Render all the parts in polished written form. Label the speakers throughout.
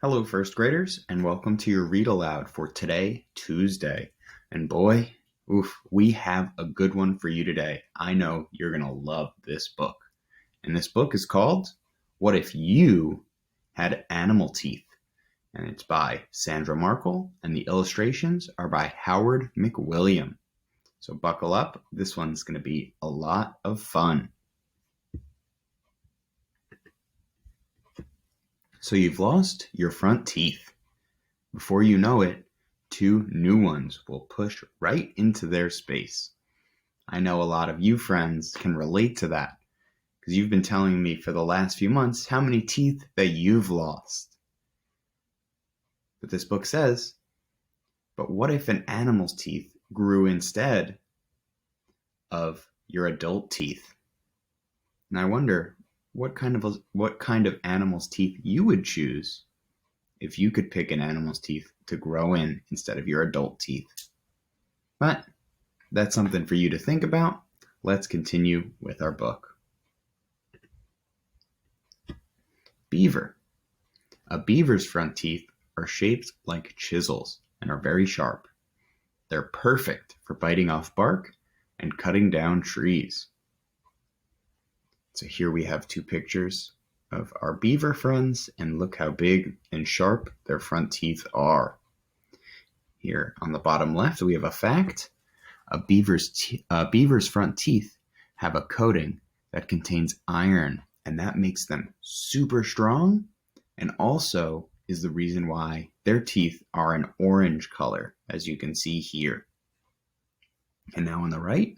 Speaker 1: Hello, first graders, and welcome to your Read Aloud for today, Tuesday. And boy, we have a good one for you today. I know you're going to love this book. And this book is called What If You Had Animal Teeth? And it's by Sandra Markle, and the illustrations are by Howard McWilliam. So buckle up. This one's going to be a lot of fun. So you've lost your front teeth. Before you know it, two new ones will push right into their space. I know a lot of you friends can relate to that because you've been telling me for the last few months how many teeth that you've lost. But this book says, but what if an animal's teeth grew instead of your adult teeth? And I wonder what kind of animal's teeth you would choose if you could pick an animal's teeth to grow in instead of your adult teeth. But that's something for you to think about. Let's continue with our book. Beaver. A beaver's front teeth are shaped like chisels and are very sharp. They're perfect for biting off bark and cutting down trees. So here we have two pictures of our beaver friends, and look how big and sharp their front teeth are. Here on the bottom left, we have a fact. A beaver's front teeth have a coating that contains iron, and that makes them super strong, and also is the reason why their teeth are an orange color, as you can see here. And now on the right,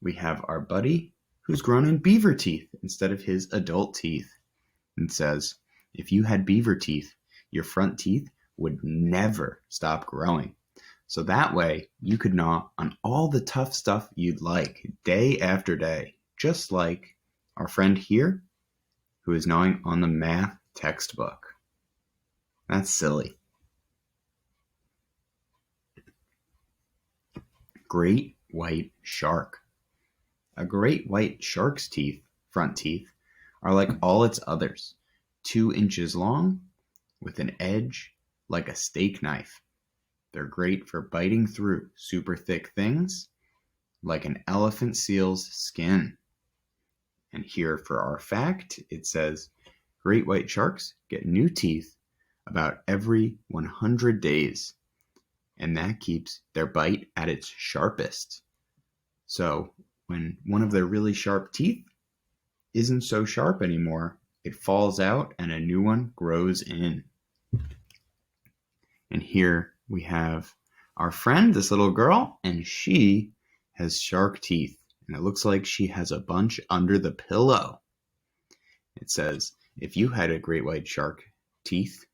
Speaker 1: we have our buddy who's grown in beaver teeth instead of his adult teeth. And says, if you had beaver teeth, your front teeth would never stop growing. So that way you could gnaw on all the tough stuff you'd like day after day, just like our friend here who is gnawing on the math textbook. That's silly. Great white shark. A great white shark's front teeth, are like all its others, 2 inches long with an edge like a steak knife. They're great for biting through super thick things like an elephant seal's skin. And here for our fact, it says great white sharks get new teeth about every 100 days, and that keeps their bite at its sharpest. So when one of their really sharp teeth isn't so sharp anymore, it falls out and a new one grows in. And here we have our friend, this little girl, and she has shark teeth. And it looks like she has a bunch under the pillow. It says, if you had a great white shark teeth,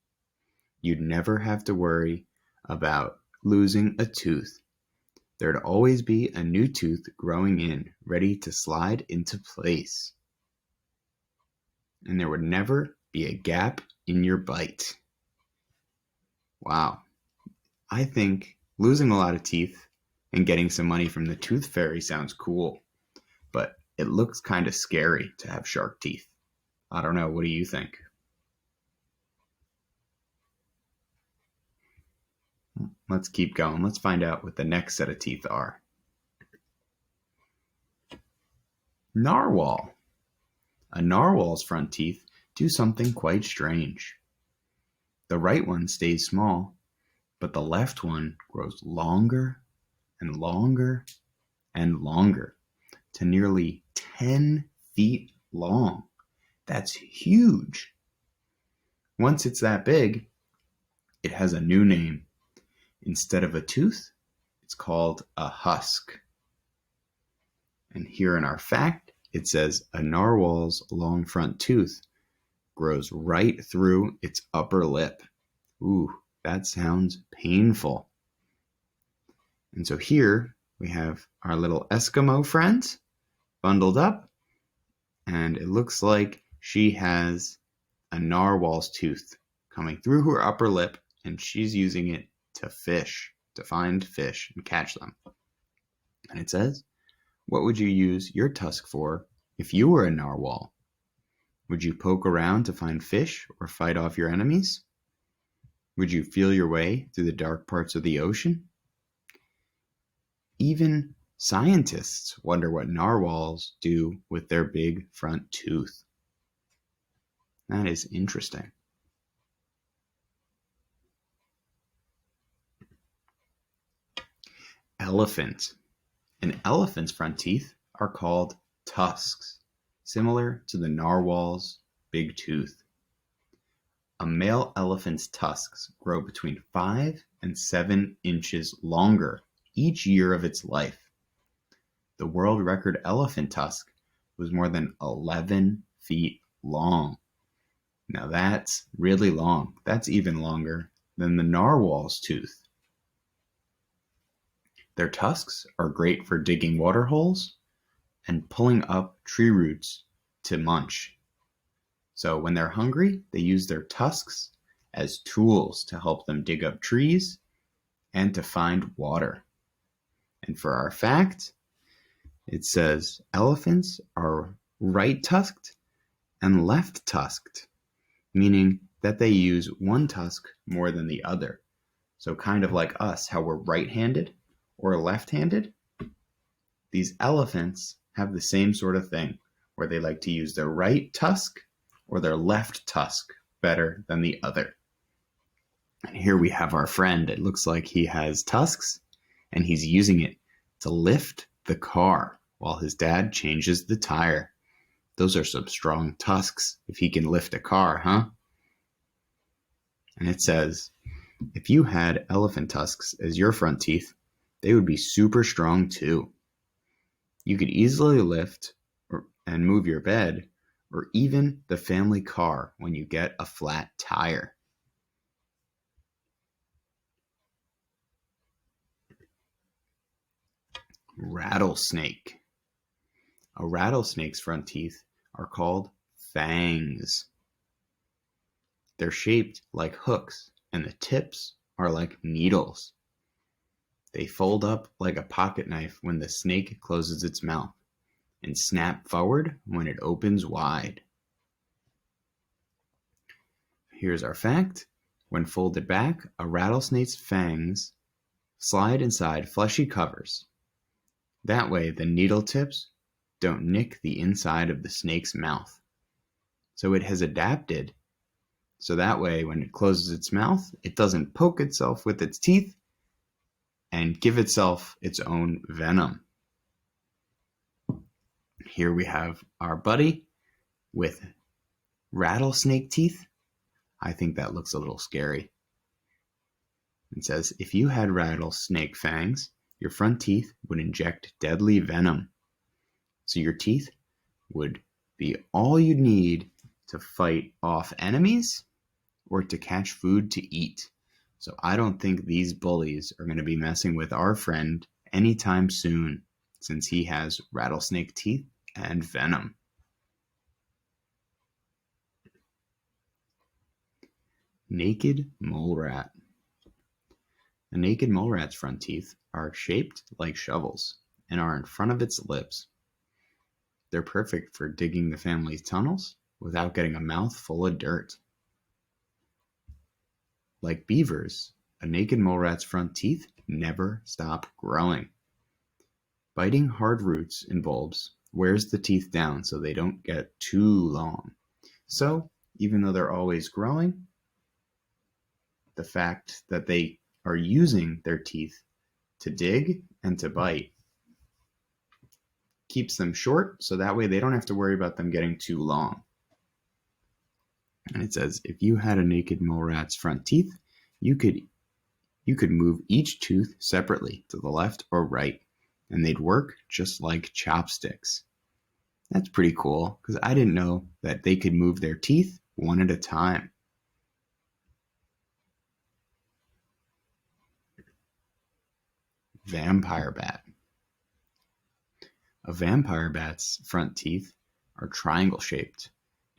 Speaker 1: you'd never have to worry about losing a tooth. There'd always be a new tooth growing in, ready to slide into place. And there would never be a gap in your bite. Wow. I think losing a lot of teeth and getting some money from the tooth fairy sounds cool, but it looks kind of scary to have shark teeth. I don't know. What do you think? Let's keep going. Let's find out what the next set of teeth are. Narwhal. A narwhal's front teeth do something quite strange. The right one stays small, but the left one grows longer and longer and longer to nearly 10 feet long. That's huge. Once it's that big, it has a new name. Instead of a tooth, it's called a husk. And here in our fact, it says a narwhal's long front tooth grows right through its upper lip. Ooh, that sounds painful. And so here we have our little Eskimo friend bundled up, and it looks like she has a narwhal's tooth coming through her upper lip, and she's using it to fish, to find fish and catch them. And it says, what would you use your tusk for if you were a narwhal? Would you poke around to find fish or fight off your enemies? Would you feel your way through the dark parts of the ocean? Even scientists wonder what narwhals do with their big front tooth. That is interesting. Elephant. An elephant's front teeth are called tusks, similar to the narwhal's big tooth. A male elephant's tusks grow between 5 and 7 inches longer each year of its life. The world record elephant tusk was more than 11 feet long. Now that's really long. That's even longer than the narwhal's tooth. Their tusks are great for digging water holes and pulling up tree roots to munch. So when they're hungry, they use their tusks as tools to help them dig up trees and to find water. And for our fact, it says elephants are right-tusked and left-tusked, meaning that they use one tusk more than the other. So kind of like us, how we're right-handed or left-handed, these elephants have the same sort of thing, where they like to use their right tusk or their left tusk better than the other. And here we have our friend. It looks like he has tusks, and he's using it to lift the car while his dad changes the tire. Those are some strong tusks if he can lift a car, huh? And it says, if you had elephant tusks as your front teeth, they would be super strong too. You could easily lift and move your bed or even the family car when you get a flat tire. Rattlesnake. A rattlesnake's front teeth are called fangs. They're shaped like hooks and the tips are like needles. They fold up like a pocket knife when the snake closes its mouth and snap forward when it opens wide. Here's our fact. When folded back, a rattlesnake's fangs slide inside fleshy covers. That way, the needle tips don't nick the inside of the snake's mouth. So it has adapted so that way when it closes its mouth, it doesn't poke itself with its teeth and give itself its own venom. Here we have our buddy with rattlesnake teeth. I think that looks a little scary. It says, if you had rattlesnake fangs, your front teeth would inject deadly venom. So your teeth would be all you need to fight off enemies or to catch food to eat. So I don't think these bullies are going to be messing with our friend anytime soon, since he has rattlesnake teeth and venom. Naked mole rat. A naked mole rat's front teeth are shaped like shovels and are in front of its lips. They're perfect for digging the family's tunnels without getting a mouth full of dirt. Like beavers, a naked mole rat's front teeth never stop growing. Biting hard roots and bulbs wears the teeth down so they don't get too long. So, even though they're always growing, the fact that they are using their teeth to dig and to bite keeps them short, so that way they don't have to worry about them getting too long. And it says, if you had a naked mole rat's front teeth, you could move each tooth separately to the left or right, and they'd work just like chopsticks. That's pretty cool, because I didn't know that they could move their teeth one at a time. Vampire bat. A vampire bat's front teeth are triangle-shaped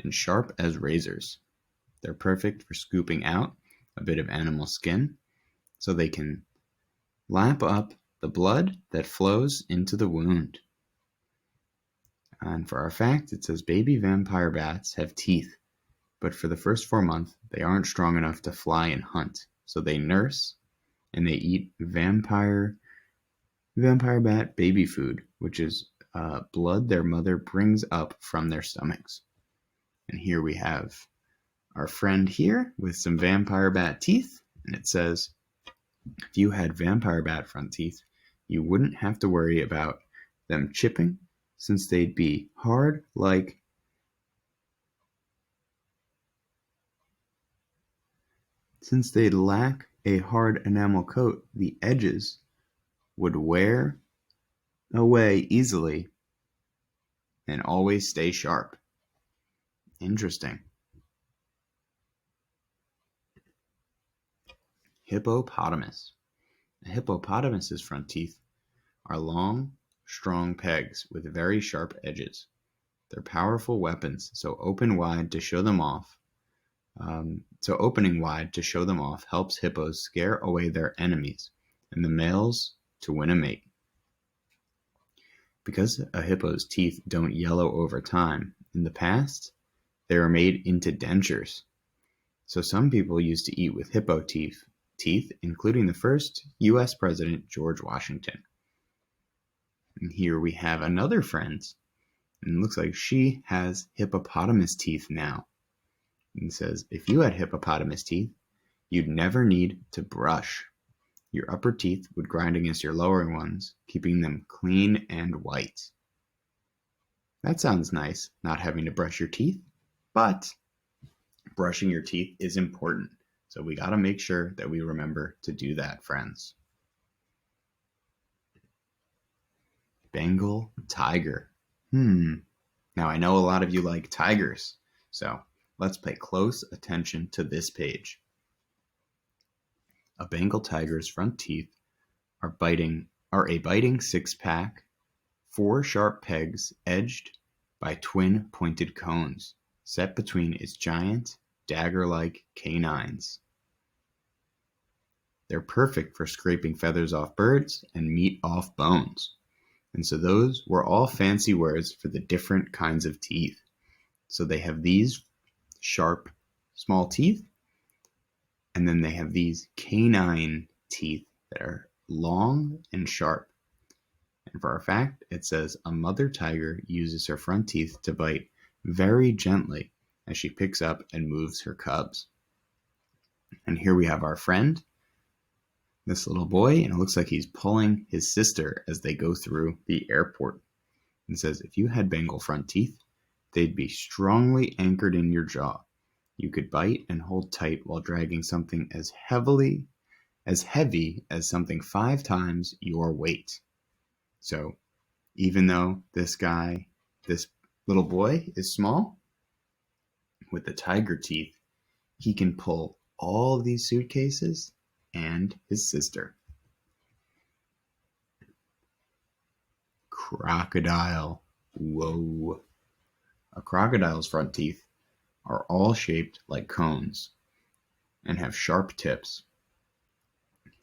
Speaker 1: and sharp as razors. They're perfect for scooping out a bit of animal skin so they can lap up the blood that flows into the wound. And for our fact, it says baby vampire bats have teeth, but for the first 4 months, they aren't strong enough to fly and hunt. so they nurse, and they eat vampire bat baby food, which is blood their mother brings up from their stomachs. And here we have our friend here with some vampire bat teeth, and it says, if you had vampire bat front teeth, you wouldn't have to worry about them chipping, since they'd be hard like since they'd lack a hard enamel coat, the edges would wear away easily and always stay sharp. Interesting. Hippopotamus. A hippopotamus's front teeth are long, strong pegs with very sharp edges. They're powerful weapons, so opening wide to show them off helps hippos scare away their enemies and the males to win a mate. Because a hippo's teeth don't yellow over time, in the past, they were made into dentures. So some people used to eat with hippo teeth, including the first U.S. President, George Washington. And here we have another friend, and it looks like she has hippopotamus teeth now. And it says, if you had hippopotamus teeth, you'd never need to brush. Your upper teeth would grind against your lower ones, keeping them clean and white. That sounds nice, not having to brush your teeth, but brushing your teeth is important. So we got to make sure that we remember to do that, friends. Bengal tiger. Now I know a lot of you like tigers, so let's pay close attention to this page. A Bengal tiger's front teeth are a biting six-pack, 4 sharp pegs edged by twin pointed cones set between its giant, dagger-like canines. They're perfect for scraping feathers off birds and meat off bones. And so those were all fancy words for the different kinds of teeth. So they have these sharp, small teeth, and then they have these canine teeth that are long and sharp. And for a fact, it says a mother tiger uses her front teeth to bite very gently as she picks up and moves her cubs. And here we have our friend, this little boy, and it looks like he's pulling his sister as they go through the airport. It says, if you had Bengal front teeth, they'd be strongly anchored in your jaw. You could bite and hold tight while dragging something as heavy as something 5 times your weight. So even though this little boy is small, with the tiger teeth, he can pull all these suitcases and his sister. Crocodile. Whoa. A crocodile's front teeth are all shaped like cones and have sharp tips.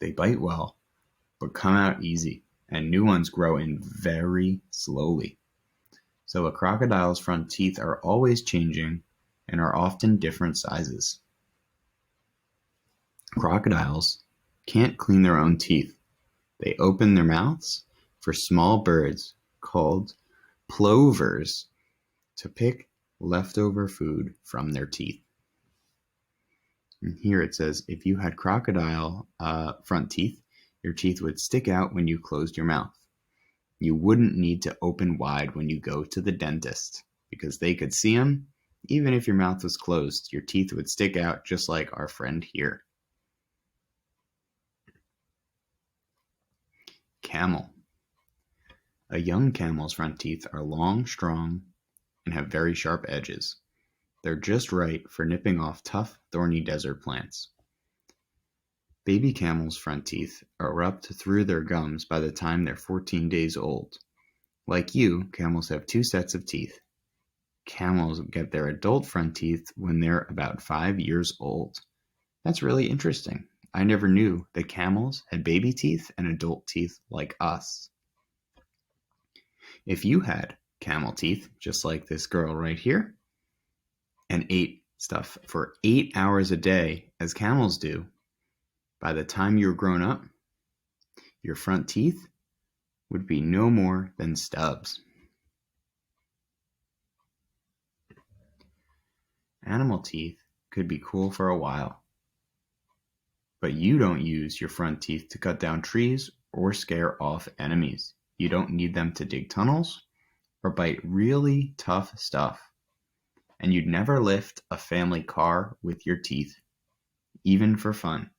Speaker 1: They bite well, but come out easy, and new ones grow in very slowly. So a crocodile's front teeth are always changing and are often different sizes. Crocodiles can't clean their own teeth. They open their mouths for small birds called plovers to pick leftover food from their teeth. And here it says, if you had crocodile front teeth, your teeth would stick out when you closed your mouth. You wouldn't need to open wide when you go to the dentist because they could see them. Even if your mouth was closed, your teeth would stick out just like our friend here. Camel. A young camel's front teeth are long, strong, and have very sharp edges. They're just right for nipping off tough, thorny desert plants. Baby camels' front teeth erupt through their gums by the time they're 14 days old. Like you, camels have 2 sets of teeth. Camels get their adult front teeth when they're about 5 years old. That's really interesting. I never knew that camels had baby teeth and adult teeth like us. If you had camel teeth, just like this girl right here, and ate stuff for 8 hours a day, as camels do, By the time you're grown up, your front teeth would be no more than stubs. Animal teeth could be cool for a while, but you don't use your front teeth to cut down trees or scare off enemies. You don't need them to dig tunnels or bite really tough stuff. And you'd never lift a family car with your teeth, even for fun.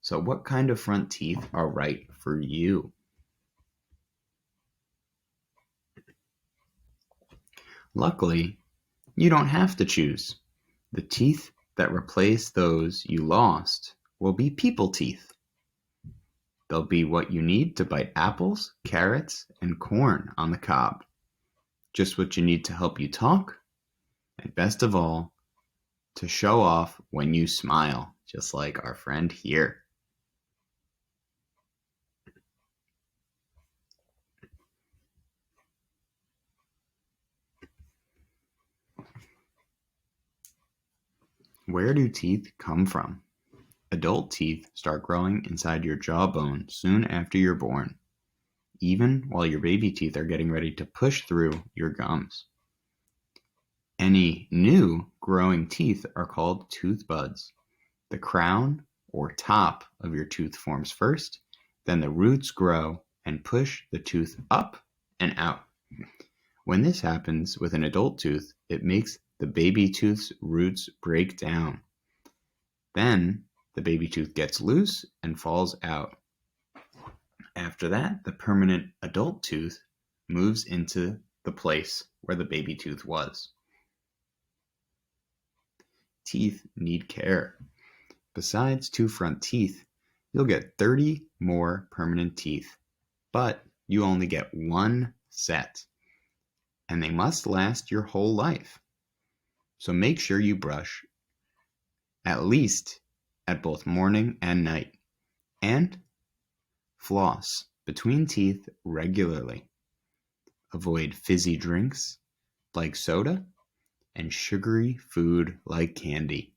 Speaker 1: So what kind of front teeth are right for you? Luckily, you don't have to choose. The teeth that replace those you lost will be people teeth. They'll be what you need to bite apples, carrots, and corn on the cob. Just what you need to help you talk, and best of all, to show off when you smile, just like our friend here. Where do teeth come from? Adult teeth start growing inside your jawbone soon after you're born, even while your baby teeth are getting ready to push through your gums. Any new growing teeth are called tooth buds. The crown or top of your tooth forms first, then the roots grow and push the tooth up and out. When this happens with an adult tooth, it makes the baby tooth's roots break down. Then the baby tooth gets loose and falls out. After that, the permanent adult tooth moves into the place where the baby tooth was. Teeth need care. Besides 2 front teeth, you'll get 30 more permanent teeth, but you only get 1 set, and they must last your whole life. So make sure you brush at least at both morning and night, and floss between teeth regularly. Avoid fizzy drinks like soda and sugary food like candy.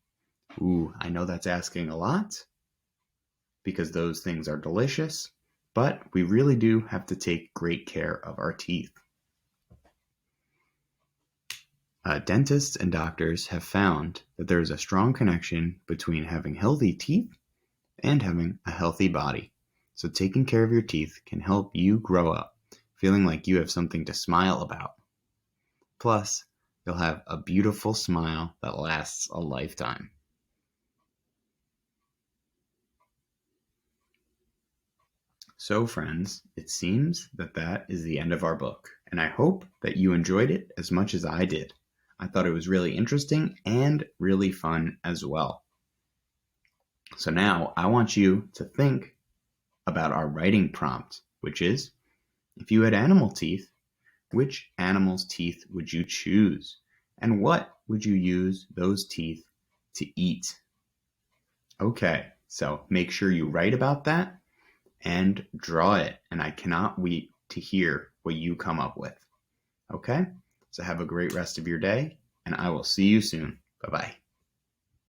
Speaker 1: Ooh, I know that's asking a lot because those things are delicious, but we really do have to take great care of our teeth. Dentists and doctors have found that there is a strong connection between having healthy teeth and having a healthy body. So taking care of your teeth can help you grow up feeling like you have something to smile about. Plus, you'll have a beautiful smile that lasts a lifetime. So friends, it seems that is the end of our book, and I hope that you enjoyed it as much as I did. I thought it was really interesting and really fun as well. So now I want you to think about our writing prompt, which is, if you had animal teeth, which animal's teeth would you choose? And what would you use those teeth to eat? Okay, so make sure you write about that and draw it. And I cannot wait to hear what you come up with. Okay? So have a great rest of your day, and I will see you soon. Bye-bye.